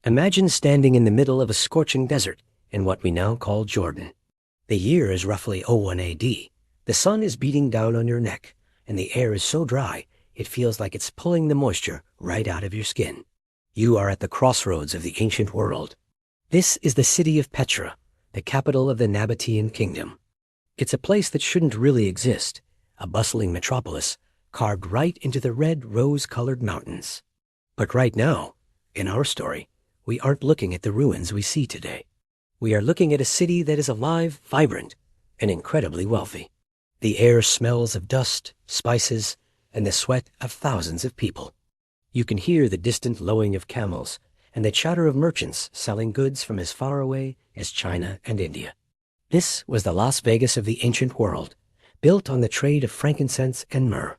Imagine standing in the middle of a scorching desert in what we now call Jordan. The year is roughly 01 AD. The sun is beating down on your neck, and the air is so dry it feels like it's pulling the moisture right out of your skin. You are at the crossroads of the ancient world. This is the city of Petra, the capital of the Nabataean kingdom. It's a place that shouldn't really exist, a bustling metropolis carved right into the red rose-colored mountains. But right now, in our story, we aren't looking at the ruins we see today. We are looking at a city that is alive, vibrant, and incredibly wealthy. The air smells of dust, spices, and the sweat of thousands of people. You can hear the distant lowing of camels and the chatter of merchants selling goods from as far away as China and India. This was the Las Vegas of the ancient world, built on the trade of frankincense and myrrh.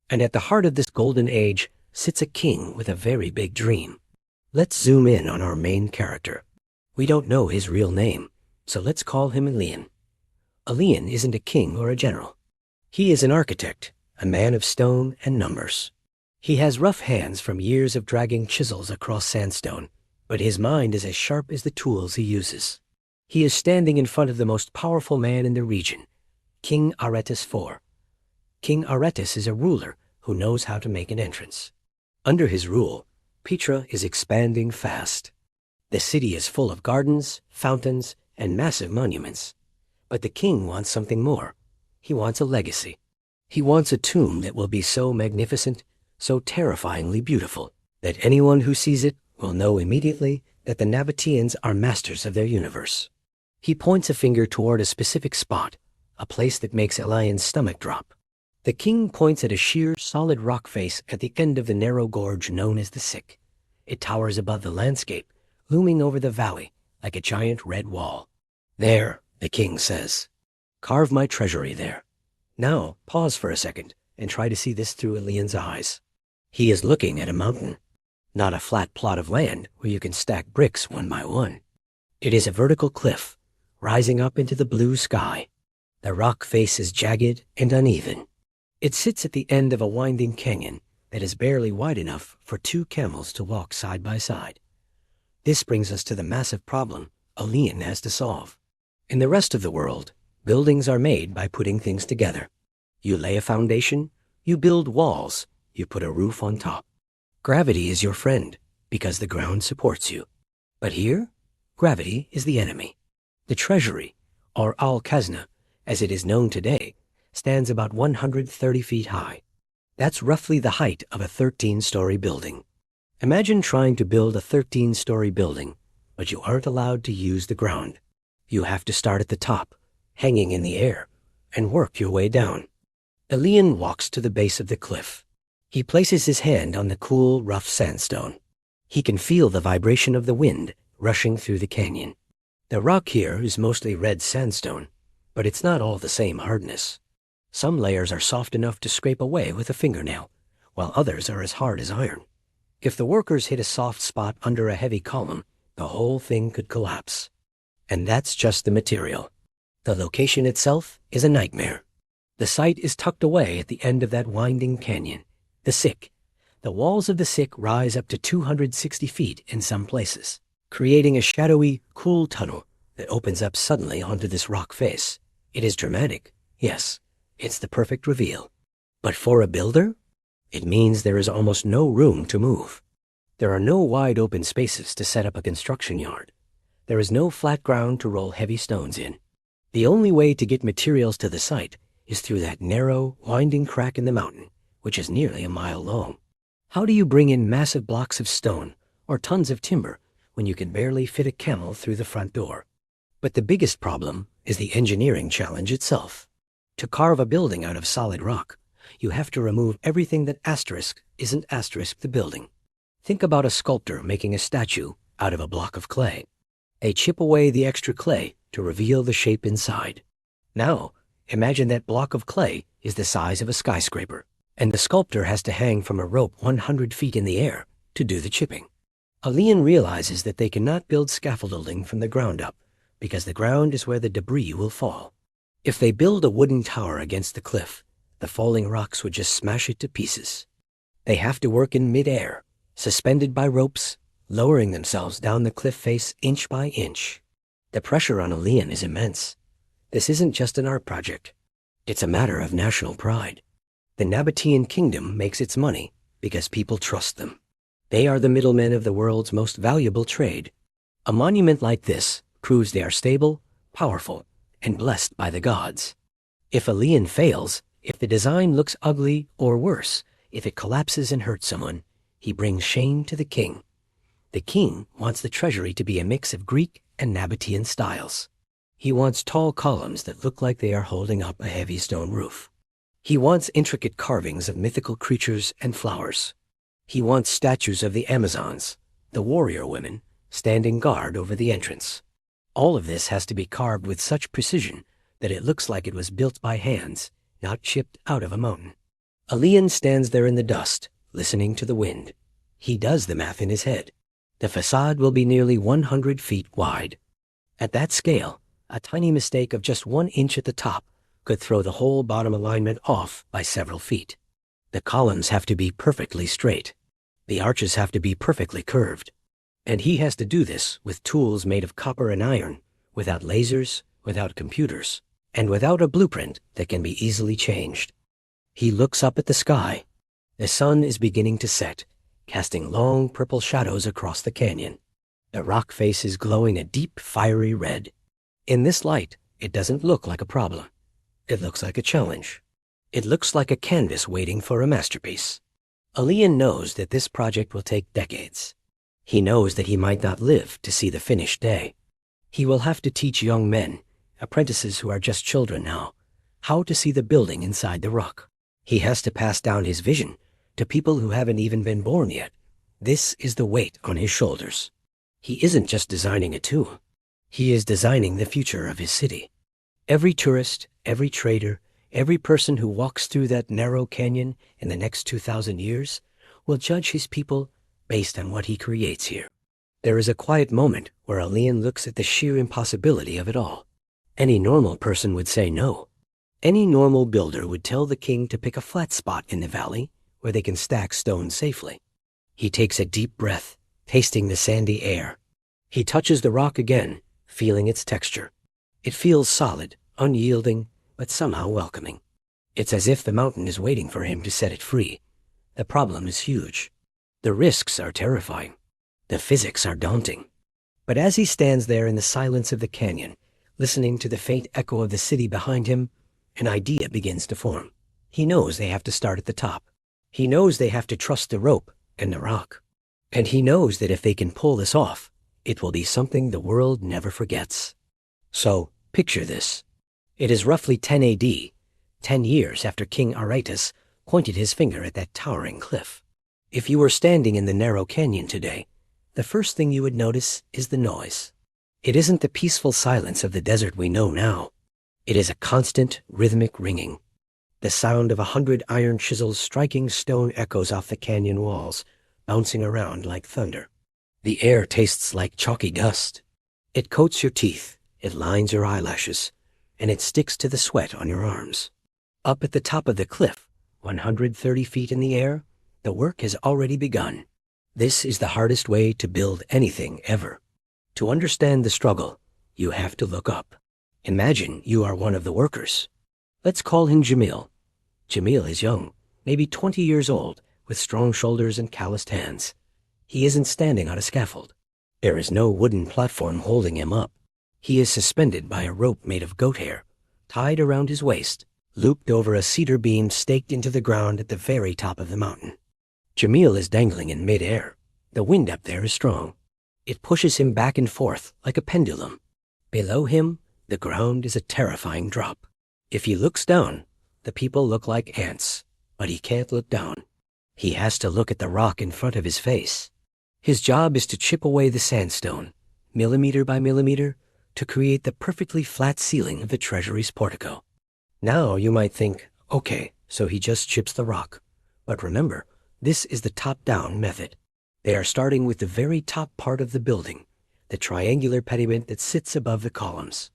And at the heart of this golden age sits a king with a very big dream. Let's zoom in on our main character. We don't know his real name, so let's call him Elian. Elian isn't a king or a general. He is an architect, a man of stone and numbers. He has rough hands from years of dragging chisels across sandstone, but his mind is as sharp as the tools he uses. He is standing in front of the most powerful man in the region, King Aretas IV. King Aretas is a ruler who knows how to make an entrance. Under his rule, Petra is expanding fast. The city is full of gardens, fountains, and massive monuments. But the king wants something more. He wants a legacy. He wants a tomb that will be so magnificent, so terrifyingly beautiful, that anyone who sees it will know immediately that the Nabataeans are masters of their universe. He points a finger toward a specific spot, a place that makes Elian's stomach drop. The king points at a sheer, solid rock face at the end of the narrow gorge known as the Sick. It towers above the landscape, looming over the valley like a giant red wall. "There," the king says. "Carve my treasury there." Now, pause for a second and try to see this through Elian's eyes. He is looking at a mountain, not a flat plot of land where you can stack bricks one by one. It is a vertical cliff, rising up into the blue sky. The rock face is jagged and uneven. It sits at the end of a winding canyon that is barely wide enough for two camels to walk side by side. This brings us to the massive problem Elian has to solve. In the rest of the world, buildings are made by putting things together. You lay a foundation, you build walls, you put a roof on top. Gravity is your friend because the ground supports you. But here, gravity is the enemy. The Treasury, or Al-Khazneh, as it is known today, stands about 130 feet high. That's roughly the height of a 13-story building. Imagine trying to build a 13-story building, but you aren't allowed to use the ground. You have to start at the top, hanging in the air, and work your way down. Elian walks to the base of the cliff. He places his hand on the cool, rough sandstone. He can feel the vibration of the wind rushing through the canyon. The rock here is mostly red sandstone, but it's not all the same hardness. Some layers are soft enough to scrape away with a fingernail, while others are as hard as iron. If the workers hit a soft spot under a heavy column, the whole thing could collapse. And that's just the material. The location itself is a nightmare. The site is tucked away at the end of that winding canyon, the Sick. The walls of the Sick rise up to 260 feet in some places, creating a shadowy, cool tunnel that opens up suddenly onto this rock face. It is dramatic, yes. It's the perfect reveal. But for a builder, it means there is almost no room to move. There are no wide open spaces to set up a construction yard. There is no flat ground to roll heavy stones in. The only way to get materials to the site is through that narrow, winding crack in the mountain, which is nearly a mile long. How do you bring in massive blocks of stone or tons of timber when you can barely fit a camel through the front door? But the biggest problem is the engineering challenge itself. To carve a building out of solid rock, you have to remove everything that isn't the building. Think about a sculptor making a statue out of a block of clay. They chip away the extra clay to reveal the shape inside. Now, imagine that block of clay is the size of a skyscraper, and the sculptor has to hang from a rope 100 feet in the air to do the chipping. Elian realizes that they cannot build scaffolding from the ground up because the ground is where the debris will fall. If they build a wooden tower against the cliff, the falling rocks would just smash it to pieces. They have to work in mid-air, suspended by ropes, lowering themselves down the cliff face inch by inch. The pressure on Elian is immense. This isn't just an art project. It's a matter of national pride. The Nabataean kingdom makes its money because people trust them. They are the middlemen of the world's most valuable trade. A monument like this proves they are stable, powerful, and blessed by the gods. If Elian fails, if the design looks ugly, or worse, if it collapses and hurts someone, he brings shame to the king. The king wants the treasury to be a mix of Greek and Nabataean styles. He wants tall columns that look like they are holding up a heavy stone roof. He wants intricate carvings of mythical creatures and flowers. He wants statues of the Amazons, the warrior women, standing guard over the entrance. All of this has to be carved with such precision that it looks like it was built by hands, not chipped out of a mountain. Elian stands there in the dust, listening to the wind. He does the math in his head. The facade will be nearly 100 feet wide. At that scale, a tiny mistake of just 1 inch at the top could throw the whole bottom alignment off by several feet. The columns have to be perfectly straight. The arches have to be perfectly curved. And he has to do this with tools made of copper and iron, without lasers, without computers, and without a blueprint that can be easily changed. He looks up at the sky. The sun is beginning to set, casting long purple shadows across the canyon. The rock face is glowing a deep, fiery red. In this light, it doesn't look like a problem. It looks like a challenge. It looks like a canvas waiting for a masterpiece. Elian knows that this project will take decades. He knows that he might not live to see the finished day. He will have to teach young men, apprentices who are just children now, how to see the building inside the rock. He has to pass down his vision to people who haven't even been born yet. This is the weight on his shoulders. He isn't just designing a tomb. He is designing the future of his city. Every tourist, every trader, every person who walks through that narrow canyon in the next 2,000 years will judge his people based on what he creates here. There is a quiet moment where Elian looks at the sheer impossibility of it all. Any normal person would say no. Any normal builder would tell the king to pick a flat spot in the valley where they can stack stones safely. He takes a deep breath, tasting the sandy air. He touches the rock again, feeling its texture. It feels solid, unyielding, but somehow welcoming. It's as if the mountain is waiting for him to set it free. The problem is huge. The risks are terrifying. The physics are daunting. But as he stands there in the silence of the canyon, listening to the faint echo of the city behind him, an idea begins to form. He knows they have to start at the top. He knows they have to trust the rope and the rock. And he knows that if they can pull this off, it will be something the world never forgets. So, picture this. It is roughly 10 AD, 10 years after King Aretas pointed his finger at that towering cliff. If you were standing in the narrow canyon today, the first thing you would notice is the noise. It isn't the peaceful silence of the desert we know now. It is a constant, rhythmic ringing. The sound of 100 iron chisels striking stone echoes off the canyon walls, bouncing around like thunder. The air tastes like chalky dust. It coats your teeth, it lines your eyelashes, and it sticks to the sweat on your arms. Up at the top of the cliff, 130 feet in the air, the work has already begun. This is the hardest way to build anything ever. To understand the struggle, you have to look up. Imagine you are one of the workers. Let's call him Jamil. Jamil is young, maybe 20 years old, with strong shoulders and calloused hands. He isn't standing on a scaffold. There is no wooden platform holding him up. He is suspended by a rope made of goat hair, tied around his waist, looped over a cedar beam staked into the ground at the very top of the mountain. Jamil is dangling in mid-air. The wind up there is strong. It pushes him back and forth like a pendulum. Below him, the ground is a terrifying drop. If he looks down, the people look like ants, but he can't look down. He has to look at the rock in front of his face. His job is to chip away the sandstone, millimeter by millimeter, to create the perfectly flat ceiling of the Treasury's portico. Now you might think, okay, so he just chips the rock. But remember, this is the top-down method. They are starting with the very top part of the building, the triangular pediment that sits above the columns.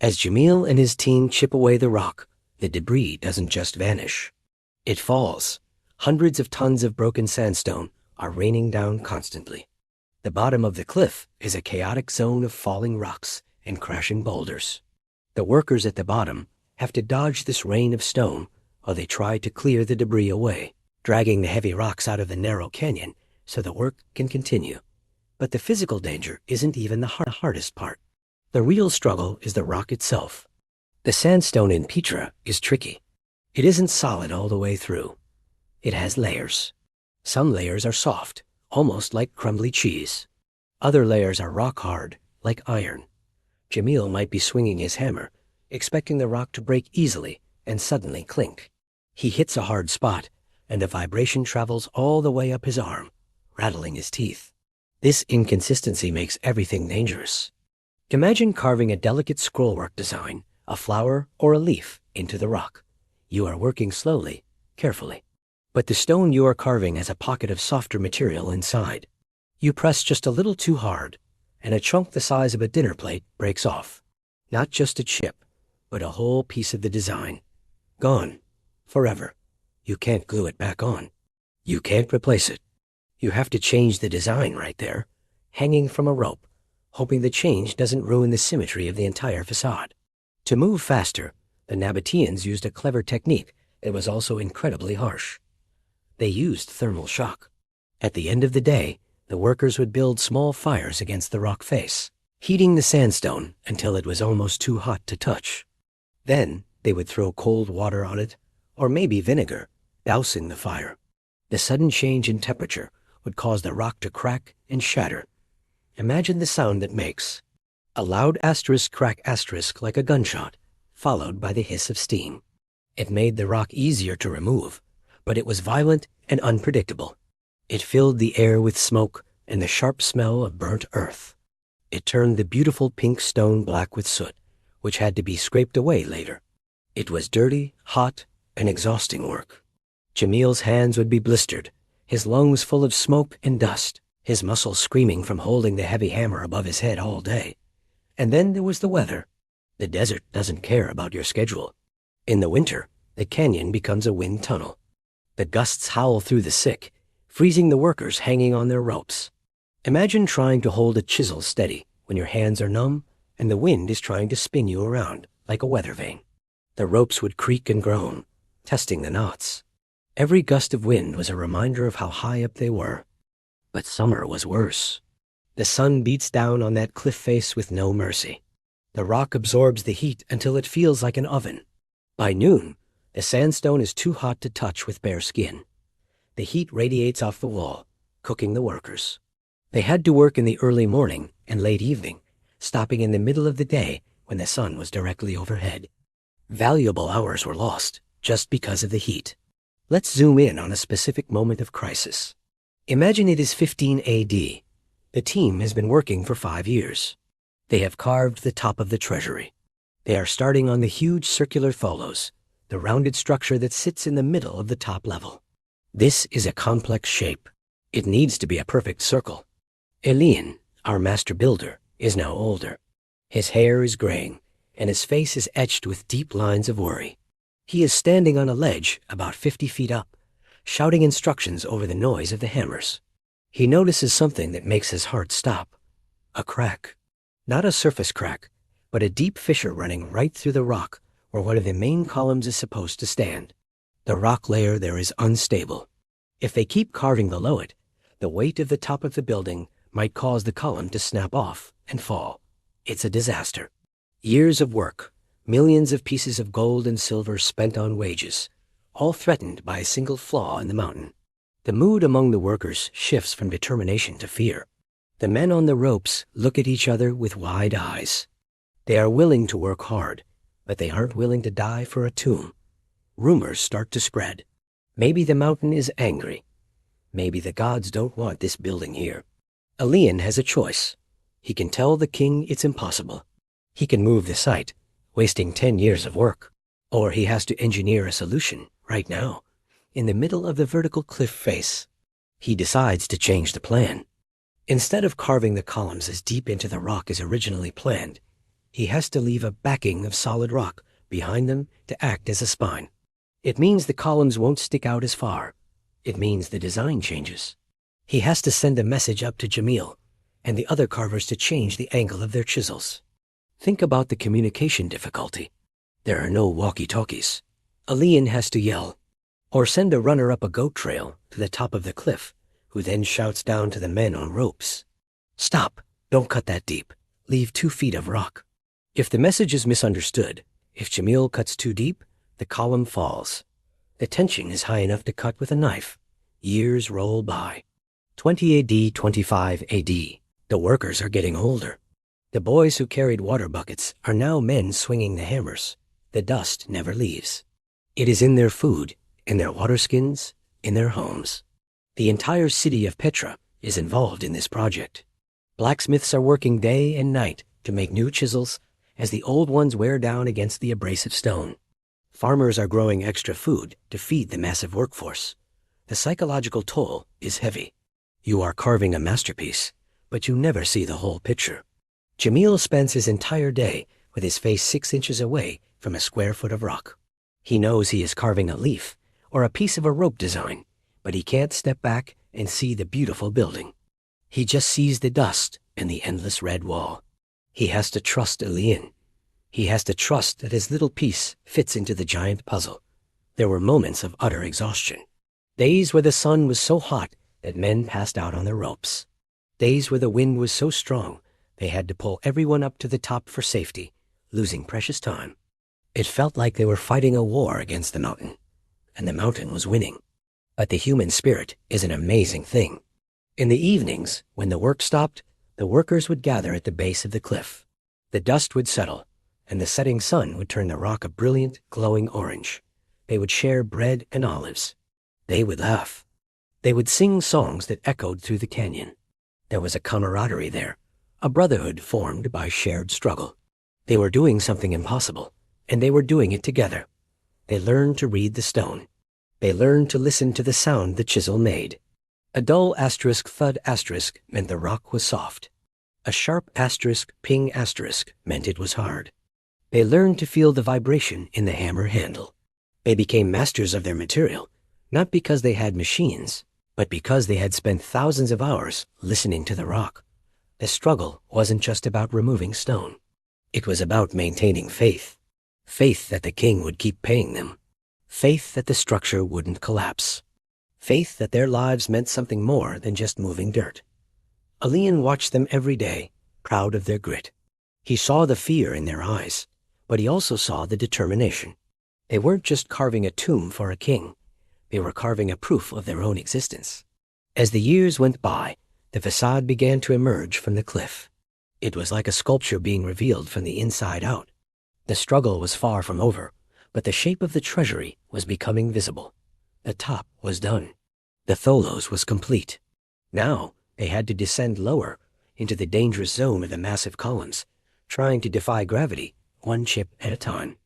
As Jamil and his team chip away the rock, the debris doesn't just vanish. It falls. Hundreds of tons of broken sandstone are raining down constantly. The bottom of the cliff is a chaotic zone of falling rocks and crashing boulders. The workers at the bottom have to dodge this rain of stone while they try to clear the debris away, dragging the heavy rocks out of the narrow canyon so the work can continue. But the physical danger isn't even the hardest part. The real struggle is the rock itself. The sandstone in Petra is tricky. It isn't solid all the way through. It has layers. Some layers are soft, almost like crumbly cheese. Other layers are rock hard, like iron. Jamil might be swinging his hammer, expecting the rock to break easily and suddenly clink. He hits a hard spot, and the vibration travels all the way up his arm, rattling his teeth. This inconsistency makes everything dangerous. Imagine carving a delicate scrollwork design, a flower or a leaf, into the rock. You are working slowly, carefully. But the stone you are carving has a pocket of softer material inside. You press just a little too hard, and a chunk the size of a dinner plate breaks off. Not just a chip, but a whole piece of the design. Gone. Forever. You can't glue it back on. You can't replace it. You have to change the design right there, hanging from a rope, hoping the change doesn't ruin the symmetry of the entire facade. To move faster, the Nabataeans used a clever technique that was also incredibly harsh. They used thermal shock. At the end of the day, the workers would build small fires against the rock face, heating the sandstone until it was almost too hot to touch. Then they would throw cold water on it, or maybe vinegar, dousing the fire. The sudden change in temperature would cause the rock to crack and shatter. Imagine the sound that makes. A loud asterisk crack asterisk like a gunshot, followed by the hiss of steam. It made the rock easier to remove, but it was violent and unpredictable. It filled the air with smoke and the sharp smell of burnt earth. It turned the beautiful pink stone black with soot, which had to be scraped away later. It was dirty, hot, and exhausting work. Jamil's hands would be blistered, his lungs full of smoke and dust, his muscles screaming from holding the heavy hammer above his head all day. And then there was the weather. The desert doesn't care about your schedule. In the winter, the canyon becomes a wind tunnel. The gusts howl through the sick, freezing the workers hanging on their ropes. Imagine trying to hold a chisel steady when your hands are numb and the wind is trying to spin you around like a weather vane. The ropes would creak and groan, testing the knots. Every gust of wind was a reminder of how high up they were. But summer was worse. The sun beats down on that cliff face with no mercy. The rock absorbs the heat until it feels like an oven. By noon, the sandstone is too hot to touch with bare skin. The heat radiates off the wall, cooking the workers. They had to work in the early morning and late evening, stopping in the middle of the day when the sun was directly overhead. Valuable hours were lost just because of the heat. Let's zoom in on a specific moment of crisis. Imagine it is 15 AD. The team has been working for 5 years. They have carved the top of the Treasury. They are starting on the huge circular tholos, the rounded structure that sits in the middle of the top level. This is a complex shape. It needs to be a perfect circle. Elian, our master builder, is now older. His hair is graying, and his face is etched with deep lines of worry. He is standing on a ledge about 50 feet up, shouting instructions over the noise of the hammers. He notices something that makes his heart stop. A crack. Not a surface crack, but a deep fissure running right through the rock where one of the main columns is supposed to stand. The rock layer there is unstable. If they keep carving below it, the weight of the top of the building might cause the column to snap off and fall. It's a disaster. Years of work, millions of pieces of gold and silver spent on wages, all threatened by a single flaw in the mountain. The mood among the workers shifts from determination to fear. The men on the ropes look at each other with wide eyes. They are willing to work hard, but they aren't willing to die for a tomb. Rumors start to spread. Maybe the mountain is angry. Maybe the gods don't want this building here. Elian has a choice. He can tell the king it's impossible. He can move the site, wasting 10 years of work. Or he has to engineer a solution right now, in the middle of the vertical cliff face. He decides to change the plan. Instead of carving the columns as deep into the rock as originally planned, he has to leave a backing of solid rock behind them to act as a spine. It means the columns won't stick out as far. It means the design changes. He has to send a message up to Jamil, and the other carvers to change the angle of their chisels. Think about the communication difficulty. There are no walkie-talkies. Elian has to yell, or send a runner up a goat trail to the top of the cliff, who then shouts down to the men on ropes. Stop! Don't cut that deep. Leave 2 feet of rock. If the message is misunderstood, if Jamil cuts too deep, the column falls. The tension is high enough to cut with a knife. Years roll by. 20 AD, 25 AD. The workers are getting older. The boys who carried water buckets are now men swinging the hammers. The dust never leaves. It is in their food, in their water skins, in their homes. The entire city of Petra is involved in this project. Blacksmiths are working day and night to make new chisels as the old ones wear down against the abrasive stone. Farmers are growing extra food to feed the massive workforce. The psychological toll is heavy. You are carving a masterpiece, but you never see the whole picture. Jamil spends his entire day with his face 6 inches away from a square foot of rock. He knows he is carving a leaf or a piece of a rope design, but he can't step back and see the beautiful building. He just sees the dust and the endless red wall. He has to trust Elian. He has to trust that his little piece fits into the giant puzzle. There were moments of utter exhaustion. Days where the sun was so hot that men passed out on their ropes. Days where the wind was so strong they had to pull everyone up to the top for safety, losing precious time. It felt like they were fighting a war against the mountain, and the mountain was winning. But the human spirit is an amazing thing. In the evenings, when the work stopped, the workers would gather at the base of the cliff. The dust would settle, and the setting sun would turn the rock a brilliant, glowing orange. They would share bread and olives. They would laugh. They would sing songs that echoed through the canyon. There was a camaraderie there, a brotherhood formed by shared struggle. They were doing something impossible, and they were doing it together. They learned to read the stone. They learned to listen to the sound the chisel made. A dull asterisk thud asterisk meant the rock was soft. A sharp asterisk ping asterisk meant it was hard. They learned to feel the vibration in the hammer handle. They became masters of their material, not because they had machines, but because they had spent thousands of hours listening to the rock. The struggle wasn't just about removing stone. It was about maintaining faith. Faith that the king would keep paying them. Faith that the structure wouldn't collapse. Faith that their lives meant something more than just moving dirt. Elian watched them every day, proud of their grit. He saw the fear in their eyes, but he also saw the determination. They weren't just carving a tomb for a king. They were carving a proof of their own existence. As the years went by, the facade began to emerge from the cliff. It was like a sculpture being revealed from the inside out. The struggle was far from over, but the shape of the treasury was becoming visible. The top was done. The tholos was complete. Now they had to descend lower into the dangerous zone of the massive columns, trying to defy gravity one chip at a time.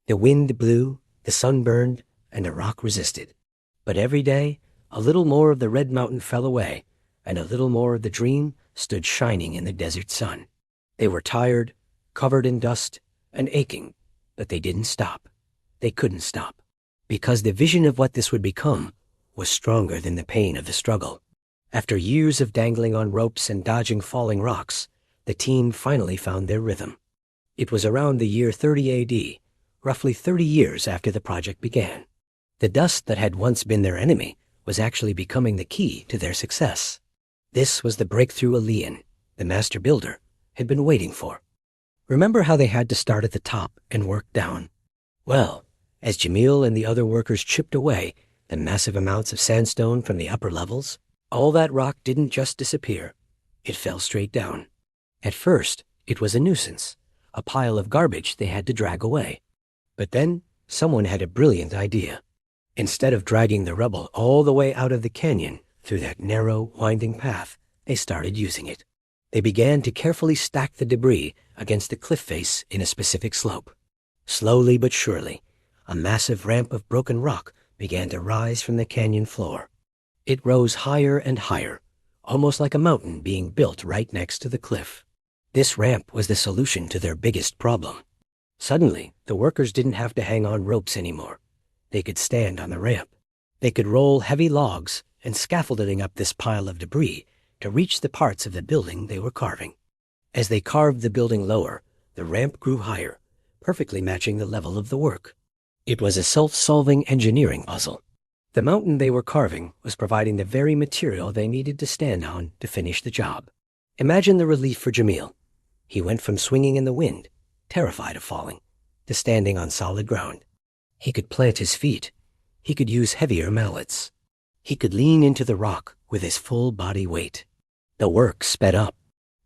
The wind blew, the sun burned, and the rock resisted. But every day, a little more of the red mountain fell away, and a little more of the dream stood shining in the desert sun. They were tired, covered in dust, and aching, but they didn't stop. They couldn't stop, because the vision of what this would become was stronger than the pain of the struggle. After years of dangling on ropes and dodging falling rocks, the team finally found their rhythm. It was around the year 30 AD, roughly 30 years after the project began. The dust that had once been their enemy was actually becoming the key to their success. This was the breakthrough Elian, the Master Builder, had been waiting for. Remember how they had to start at the top and work down? Well, as Jamil and the other workers chipped away the massive amounts of sandstone from the upper levels, all that rock didn't just disappear. It fell straight down. At first, it was a nuisance, a pile of garbage they had to drag away. But then, someone had a brilliant idea. Instead of dragging the rubble all the way out of the canyon through that narrow, winding path, they started using it. They began to carefully stack the debris against the cliff face in a specific slope. Slowly but surely, a massive ramp of broken rock began to rise from the canyon floor. It rose higher and higher, almost like a mountain being built right next to the cliff. This ramp was the solution to their biggest problem. Suddenly, the workers didn't have to hang on ropes anymore. They could stand on the ramp. They could roll heavy logs and scaffolding up this pile of debris to reach the parts of the building they were carving. As they carved the building lower, the ramp grew higher, perfectly matching the level of the work. It was a self-solving engineering puzzle. The mountain they were carving was providing the very material they needed to stand on to finish the job. Imagine the relief for Jamil. He went from swinging in the wind, terrified of falling, to standing on solid ground. He could plant his feet. He could use heavier mallets. He could lean into the rock with his full body weight. The work sped up.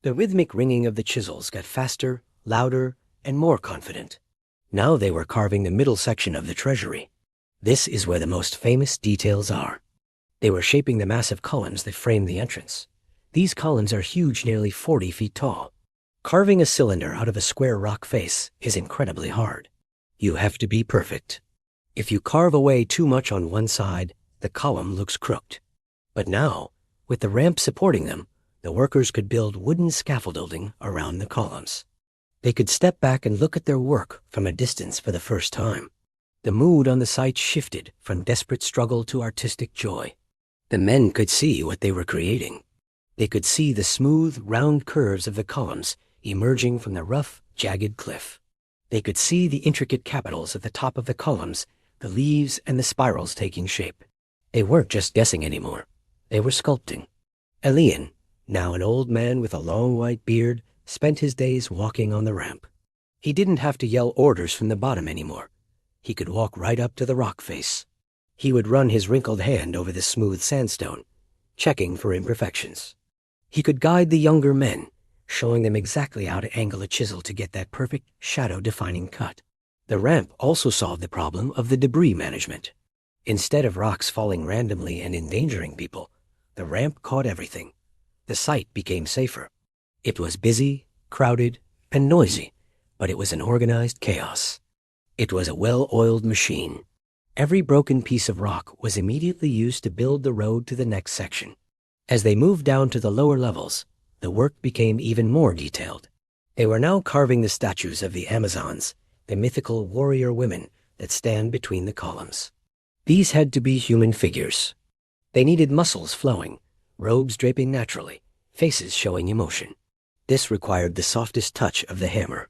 The rhythmic ringing of the chisels got faster, louder, and more confident. Now they were carving the middle section of the Treasury. This is where the most famous details are. They were shaping the massive columns that frame the entrance. These columns are huge, nearly 40 feet tall. Carving a cylinder out of a square rock face is incredibly hard. You have to be perfect. If you carve away too much on one side, the column looks crooked. But now, with the ramp supporting them, the workers could build wooden scaffolding around the columns. They could step back and look at their work from a distance for the first time. The mood on the site shifted from desperate struggle to artistic joy. The men could see what they were creating. They could see the smooth, round curves of the columns emerging from the rough, jagged cliff. They could see the intricate capitals at the top of the columns, the leaves and the spirals taking shape. They weren't just guessing anymore. They were sculpting. Elian, now an old man with a long white beard, spent his days walking on the ramp. He didn't have to yell orders from the bottom anymore. He could walk right up to the rock face. He would run his wrinkled hand over the smooth sandstone, checking for imperfections. He could guide the younger men, showing them exactly how to angle a chisel to get that perfect shadow-defining cut. The ramp also solved the problem of the debris management. Instead of rocks falling randomly and endangering people, the ramp caught everything. The site became safer. It was busy, crowded, and noisy, but it was an organized chaos. It was a well-oiled machine. Every broken piece of rock was immediately used to build the road to the next section. As they moved down to the lower levels, the work became even more detailed. They were now carving the statues of the Amazons, the mythical warrior women that stand between the columns. These had to be human figures. They needed muscles flowing, robes draping naturally, faces showing emotion. This required the softest touch of the hammer.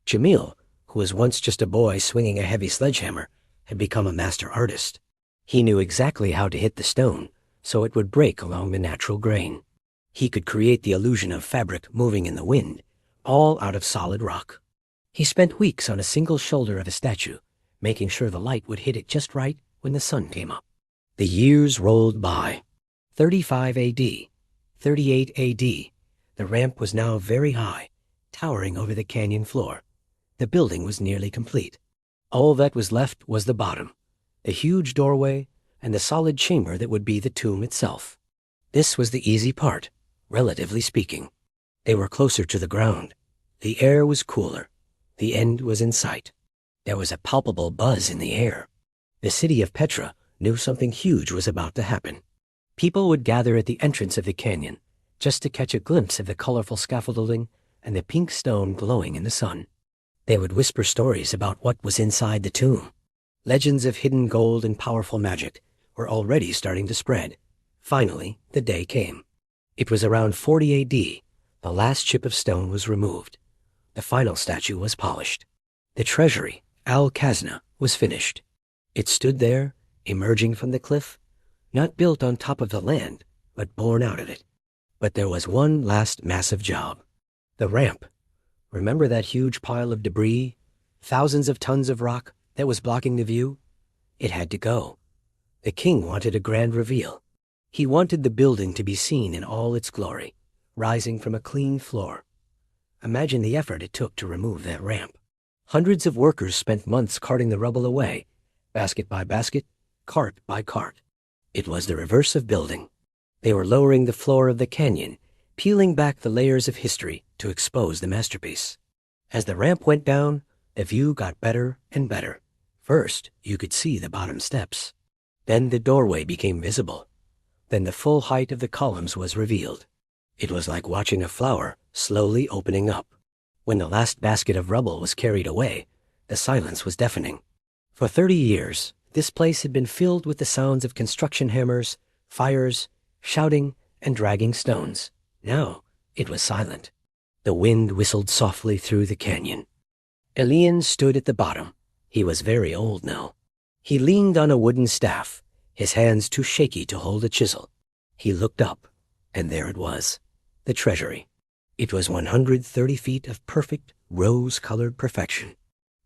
Jamil, who was once just a boy swinging a heavy sledgehammer, had become a master artist. He knew exactly how to hit the stone so it would break along the natural grain. He could create the illusion of fabric moving in the wind, all out of solid rock. He spent weeks on a single shoulder of a statue, making sure the light would hit it just right when the sun came up. The years rolled by. 35 AD, 38 AD. The ramp was now very high, towering over the canyon floor. The building was nearly complete. All that was left was the bottom, the huge doorway, and the solid chamber that would be the tomb itself. This was the easy part, relatively speaking. They were closer to the ground. The air was cooler. The end was in sight. There was a palpable buzz in the air. The city of Petra knew something huge was about to happen. People would gather at the entrance of the canyon just to catch a glimpse of the colorful scaffolding and the pink stone glowing in the sun. They would whisper stories about what was inside the tomb. Legends of hidden gold and powerful magic were already starting to spread. Finally, the day came. It was around 40 AD. The last chip of stone was removed. The final statue was polished. The treasury, Al-Khazneh, was finished. It stood there, emerging from the cliff, not built on top of the land, but born out of it. But there was one last massive job. The ramp. Remember that huge pile of debris, thousands of tons of rock that was blocking the view? It had to go. The king wanted a grand reveal. He wanted the building to be seen in all its glory, rising from a clean floor. Imagine the effort it took to remove that ramp. Hundreds of workers spent months carting the rubble away, basket by basket, cart by cart. It was the reverse of building. They were lowering the floor of the canyon, peeling back the layers of history to expose the masterpiece. As the ramp went down, the view got better and better. First, you could see the bottom steps. Then the doorway became visible. Then the full height of the columns was revealed. It was like watching a flower slowly opening up. When the last basket of rubble was carried away, the silence was deafening. For 30 years, this place had been filled with the sounds of construction hammers, fires, shouting, and dragging stones. Now it was silent. The wind whistled softly through the canyon. Elian stood at the bottom. He was very old now. He leaned on a wooden staff, his hands too shaky to hold a chisel. He looked up, and there it was, the treasury. It was 130 feet of perfect, rose-colored perfection.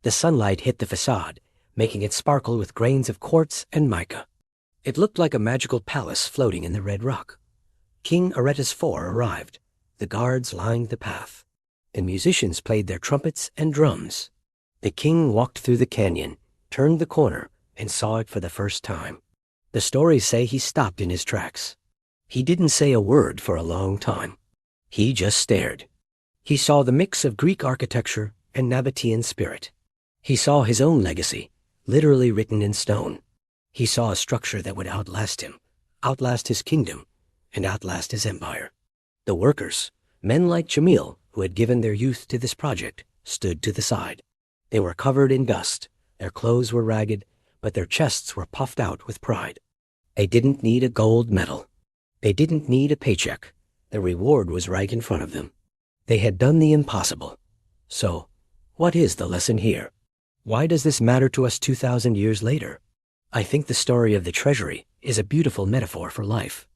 The sunlight hit the facade, making it sparkle with grains of quartz and mica. It looked like a magical palace floating in the red rock. King Aretas IV arrived. The guards lined the path, and musicians played their trumpets and drums. The king walked through the canyon, turned the corner, and saw it for the first time. The stories say he stopped in his tracks. He didn't say a word for a long time. He just stared. He saw the mix of Greek architecture and Nabataean spirit. He saw his own legacy, literally written in stone. He saw a structure that would outlast him, outlast his kingdom, and outlast his empire. The workers, men like Jamil, who had given their youth to this project, stood to the side. They were covered in dust, their clothes were ragged, but their chests were puffed out with pride. They didn't need a gold medal. They didn't need a paycheck. The reward was right in front of them. They had done the impossible. So, what is the lesson here? Why does this matter to us 2,000 years later? I think the story of the treasury is a beautiful metaphor for life.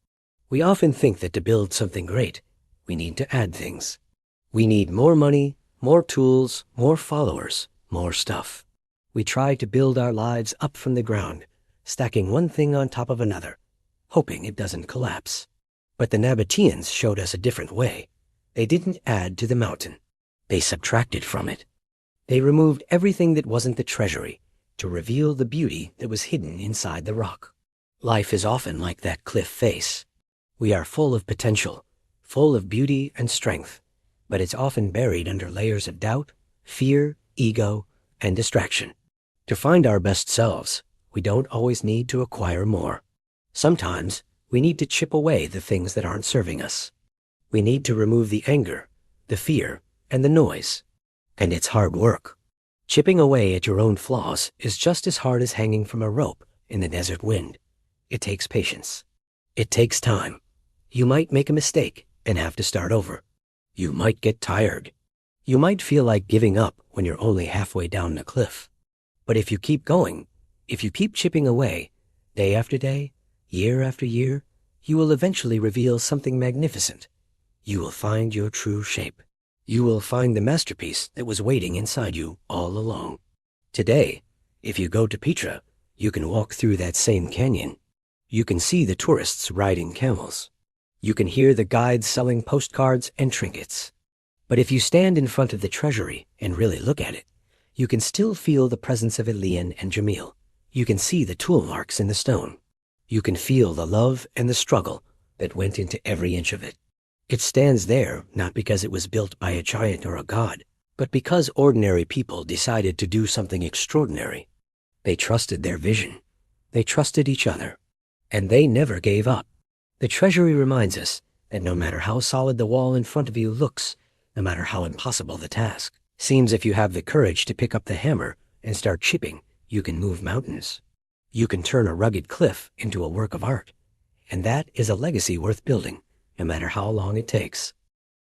We often think that to build something great, we need to add things. We need more money, more tools, more followers, more stuff. We try to build our lives up from the ground, stacking one thing on top of another, hoping it doesn't collapse. But the Nabataeans showed us a different way. They didn't add to the mountain. They subtracted from it. They removed everything that wasn't the treasury to reveal the beauty that was hidden inside the rock. Life is often like that cliff face. We are full of potential, full of beauty and strength, but it's often buried under layers of doubt, fear, ego, and distraction. To find our best selves, we don't always need to acquire more. Sometimes we need to chip away the things that aren't serving us. We need to remove the anger, the fear, and the noise. And it's hard work. Chipping away at your own flaws is just as hard as hanging from a rope in the desert wind. It takes patience. It takes time. You might make a mistake and have to start over. You might get tired. You might feel like giving up when you're only halfway down the cliff. But if you keep going, if you keep chipping away, day after day, year after year, you will eventually reveal something magnificent. You will find your true shape. You will find the masterpiece that was waiting inside you all along. Today, if you go to Petra, you can walk through that same canyon. You can see the tourists riding camels. You can hear the guides selling postcards and trinkets. But if you stand in front of the treasury and really look at it, you can still feel the presence of Elian and Jamil. You can see the tool marks in the stone. You can feel the love and the struggle that went into every inch of it. It stands there not because it was built by a giant or a god, but because ordinary people decided to do something extraordinary. They trusted their vision. They trusted each other. And they never gave up. The treasury reminds us that no matter how solid the wall in front of you looks, no matter how impossible the task, seems if you have the courage to pick up the hammer and start chipping, you can move mountains. You can turn a rugged cliff into a work of art. And that is a legacy worth building, no matter how long it takes.